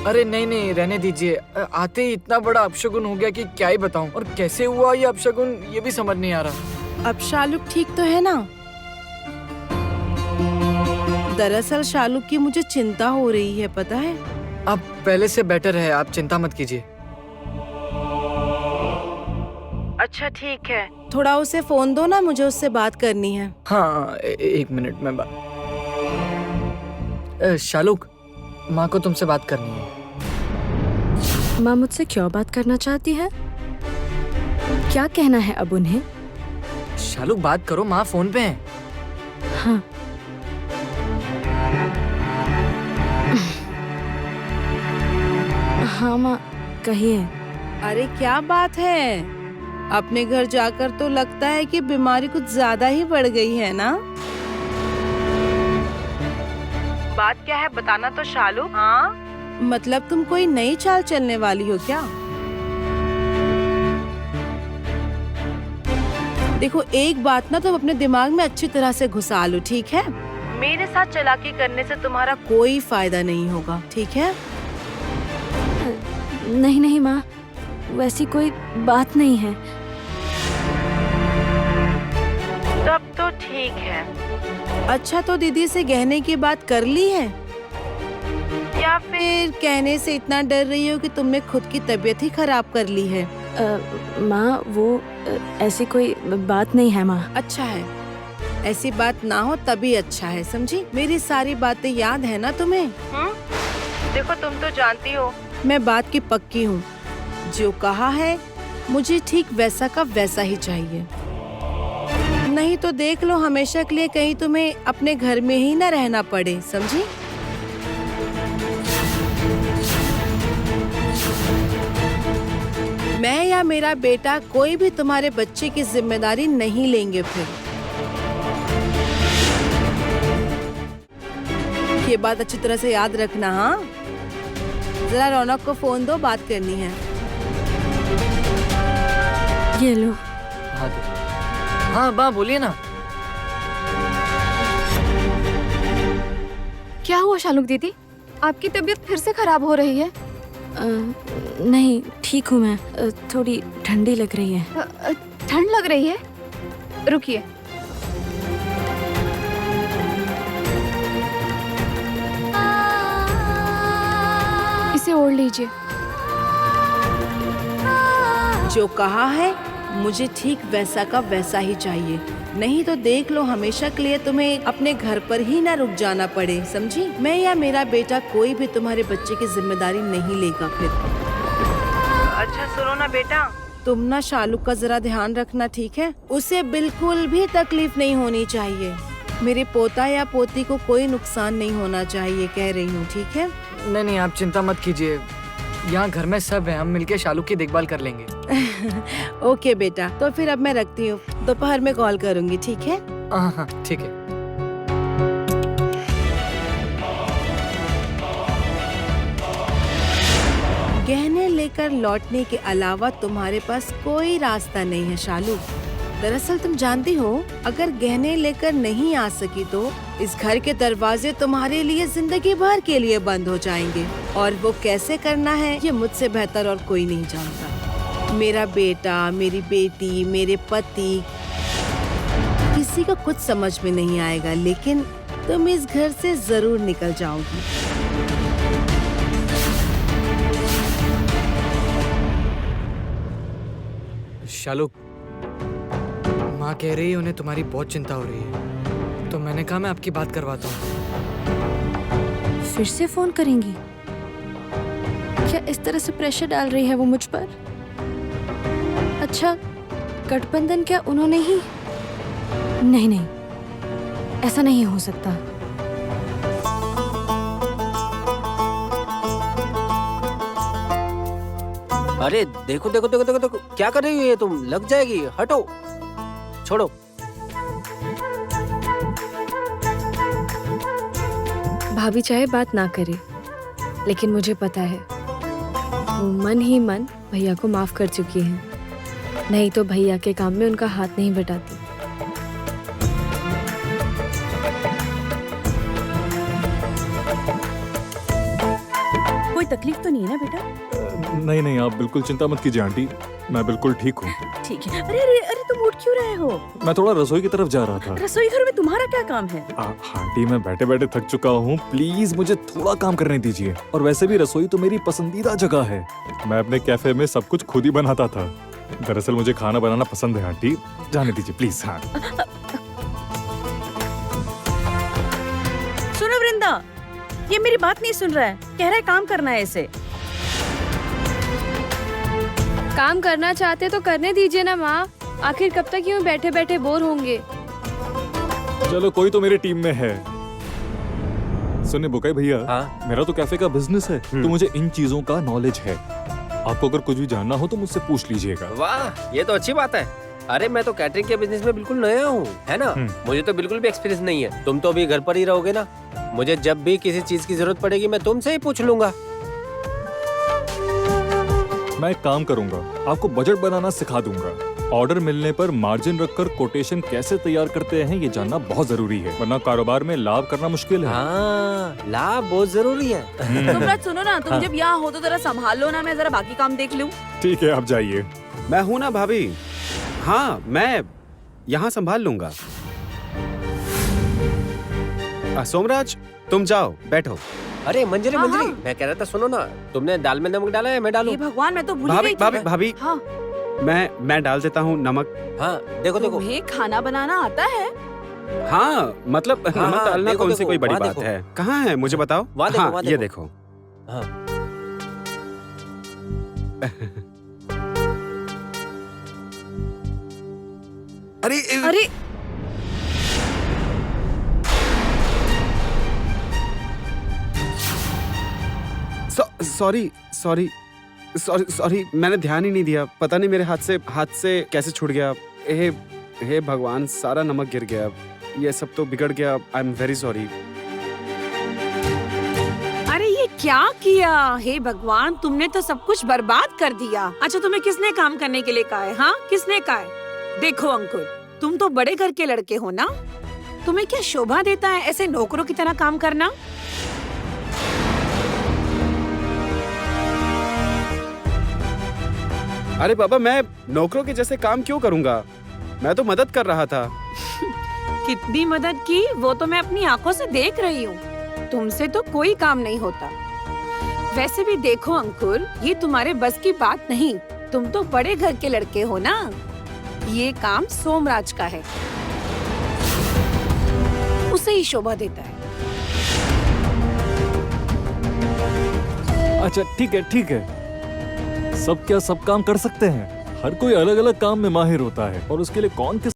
अरे नहीं नहीं, रहने दीजिए। आते ही इतना बड़ा अपशगुन हो गया कि क्या ही बताऊं। और कैसे हुआ ये अपशगुन, ये भी समझ नहीं आ रहा। अब शालुक ठीक तो है ना? दरअसल शालुक की मुझे चिंता हो रही है, पता है? अब पहले से बेटर है, आप चिंता मत कीजिए। अच्छा ठीक है, थोड़ा उसे फोन दो ना, मुझे उससे बात करनी है। हाँ, एक मिनट में शालुक, माँ को तुमसे बात करनी है। माँ मुझसे क्यों बात करना चाहती है? क्या कहना है अब उन्हें? शालुक बात करो, माँ फोन पे हैं। हाँ। हाँ माँ, कहिए। अरे क्या बात है? अपने घर जाकर तो लगता है कि बीमारी कुछ ज्यादा ही बढ़ गई है ना? बात क्या है, बताना तो शालुक। हाँ, मतलब तुम कोई नई चाल चलने वाली हो क्या? देखो, एक बात ना तुम अपने दिमाग में अच्छी तरह से घुसा लो, ठीक है? मेरे साथ चालाकी करने से तुम्हारा कोई फायदा नहीं होगा, ठीक है? नहीं नहीं माँ, वैसी कोई बात नहीं है। तब तो ठीक है। अच्छा, तो दीदी से गहने की बात कर ली है? या फिर कहने से इतना डर रही हो कि तुमने खुद की तबीयत ही खराब कर ली है? माँ वो ऐसी कोई बात नहीं है माँ। अच्छा है, ऐसी बात ना हो तभी अच्छा है, समझी? मेरी सारी बातें याद है ना तुम्हें? देखो, तुम तो जानती हो मैं बात की पक्की हूँ। जो कहा है मुझे ठीक वैसा का वैसा ही चाहिए। नहीं तो देख लो, हमेशा के लिए कहीं तुम्हें अपने घर में ही ना रहना पड़े, समझी? मैं या मेरा बेटा कोई भी तुम्हारे बच्चे की जिम्मेदारी नहीं लेंगे फिर। ये बात अच्छी तरह से याद रखना। हाँ, जरा रौनक को फोन दो, बात करनी है। ये लो। हाँ तो हाँ माँ, बोलिए ना। क्या हुआ शालुक दीदी, आपकी तबीयत फिर से खराब हो रही है? नहीं, ठीक हूँ मैं। थोड़ी ठंडी लग रही है। ठंड लग रही है? रुकिए। इसे ओढ़ लीजिए। जो कहा है मुझे ठीक वैसा का वैसा ही चाहिए। नहीं तो देख लो, हमेशा के लिए तुम्हें अपने घर पर ही ना रुक जाना पड़े, समझी? मैं या मेरा बेटा कोई भी तुम्हारे बच्चे की जिम्मेदारी नहीं लेगा फिर। अच्छा सुनो ना बेटा, तुम ना शालुक का जरा ध्यान रखना, ठीक है? उसे बिल्कुल भी तकलीफ नहीं होनी चाहिए। मेरे पोता या पोती को कोई नुकसान नहीं होना चाहिए, कह रही हूँ, ठीक है? नहीं नहीं, आप चिंता मत कीजिए। यहाँ घर में सब है, हम मिलके शालुक की देखभाल कर लेंगे। ओके बेटा, तो फिर अब मैं रखती हूँ, दोपहर में कॉल करूँगी, ठीक है? हाँ हाँ ठीक है। गहने लेकर लौटने के अलावा तुम्हारे पास कोई रास्ता नहीं है शालुक। दरअसल तुम जानती हो, अगर गहने लेकर नहीं आ सकी तो इस घर के दरवाजे तुम्हारे लिए जिंदगी भर के लिए बंद हो जाएंगे। और वो कैसे करना है ये मुझसे बेहतर और कोई नहीं जानता। मेरा बेटा, मेरी बेटी, मेरे पति, किसी को कुछ समझ में नहीं आएगा, लेकिन तुम इस घर से जरूर निकल जाओगी। शालुक, माँ कह रही है उन्हें तुम्हारी बहुत चिंता हो रही है, तो मैंने कहा मैं आपकी बात करवाता हूँ। फिर से फोन करेंगी? क्या इस तरह से प्रेशर डाल रही है वो मुझ पर? अच्छा, गठबंधन क्या उन्होंने ही? नहीं नहीं, ऐसा नहीं हो सकता। अरे देखो देखो देखो देखो देखो, क्या कर रही हो ये तुम? लग जाएगी, हटो, छोड़ो। भाभी चाहे बात ना करे, लेकिन मुझे पता है वो मन ही मन भैया को माफ कर चुकी है। नहीं तो भैया के काम में उनका हाथ नहीं बटाती। वो तकलीफ तो नहीं है ना बेटा? नहीं नहीं, आप बिल्कुल चिंता मत कीजिए आंटी, मैं बिल्कुल ठीक हूँ। ठीक है। अरे अरे अरे तुम उठ क्यों रहे हो? मैं थोड़ा रसोई की तरफ जा रहा था। रसोई घर में तुम्हारा क्या काम है? आंटी मैं बैठे बैठे थक चुका हूँ, प्लीज मुझे थोड़ा काम करने दीजिए। और वैसे भी रसोई तो मेरी पसंदीदा जगह है, मैं अपने कैफे में सब कुछ खुद ही बनाता था। दरअसल मुझे खाना बनाना पसंद है आंटी, जाने दीजिए प्लीज। हाँ सुनो वृंदा, ये मेरी बात नहीं सुन रहा है, कह रहा है काम करना है इसे। काम करना चाहते तो करने दीजिए ना माँ, आखिर कब तक यूं बैठे बैठे बोर होंगे। चलो कोई तो मेरी टीम में है। सुनिए बुकाई भैया, हाँ? मेरा तो कैफे का बिजनेस है, तो मुझे इन चीजों का नॉलेज है। आपको अगर कुछ भी जानना हो तो मुझसे पूछ लीजिएगा। वाह, ये तो अच्छी बात है। अरे मैं तो कैटरिंग के बिजनेस में बिल्कुल नया हूँ, है ना? मुझे तो बिल्कुल भी एक्सपीरियंस नहीं है। तुम तो अभी घर पर ही रहोगे ना, मुझे जब भी किसी चीज की जरूरत पड़ेगी मैं तुमसे ही पूछ लूंगा। मैं एक काम करूंगा, आपको बजट बनाना सिखा दूंगा। ऑर्डर मिलने पर मार्जिन रखकर कोटेशन कैसे तैयार करते हैं ये जानना बहुत जरूरी है, वरना कारोबार में लाभ करना मुश्किल है। हाँ, लाभ बहुत जरूरी है। तुम सुनो ना, तुम जब यहाँ हो तो जरा संभाल लो ना, मैं जरा बाकी काम देख लूँ। ठीक है आप जाइए। मैं हूं ना भाभी, हाँ मैं यहाँ संभाल लूंगा। सोमराज तुम जाओ बैठो। अरे मंजरी हाँ, मंजरी, हाँ। मैं कह रहा था सुनो ना, तुमने दाल में नमक डाला है मैं डालूं? हे भगवान, मैं तो भूल भाभी गई थी। भाभी भाभी, हाँ, मैं डाल देता हूँ नमक। हाँ देखो देखो। तुम्हें खाना बनाना आता है? हाँ मतलब हाँ, नमक डालना देखो, कौन सी देखो, कोई बड़ी वहाँ बात देखो। है? कहाँ है मुझे बताओ। वहाँ देखो, हाँ वहाँ ये देखो। देखो। हाँ। अरे अरे सॉरी सॉरी सॉरी सॉरी, मैंने ध्यान ही नहीं दिया, पता नहीं मेरे हाथ से कैसे छूट गया। हे भगवान, सारा नमक गिर गया, ये सब तो बिगड़ गया। I am very sorry. अरे ये क्या किया? हे भगवान, तुमने तो सब कुछ बर्बाद कर दिया। अच्छा तुम्हें किसने काम करने के लिए कहा है? हाँ किसने कहा है? देखो अंकुर, तुम तो बड़े घर के लड़के हो ना, तुम्हें क्या शोभा देता है ऐसे नौकरों की तरह काम करना? अरे बाबा, मैं नौकरों के जैसे काम क्यों करूंगा, मैं तो मदद कर रहा था। कितनी मदद की वो तो मैं अपनी आंखों से देख रही हूँ, तुमसे तो कोई काम नहीं होता। वैसे भी देखो अंकुर, ये तुम्हारे बस की बात नहीं, तुम तो बड़े घर के लड़के हो ना, ये काम सोमराज का है, उसे ही शोभा देता है। अच्छा ठीक है, सब क्या सब काम कर सकते हैं? हर कोई अलग अलग काम में माहिर होता है और उसके लिए कौन किस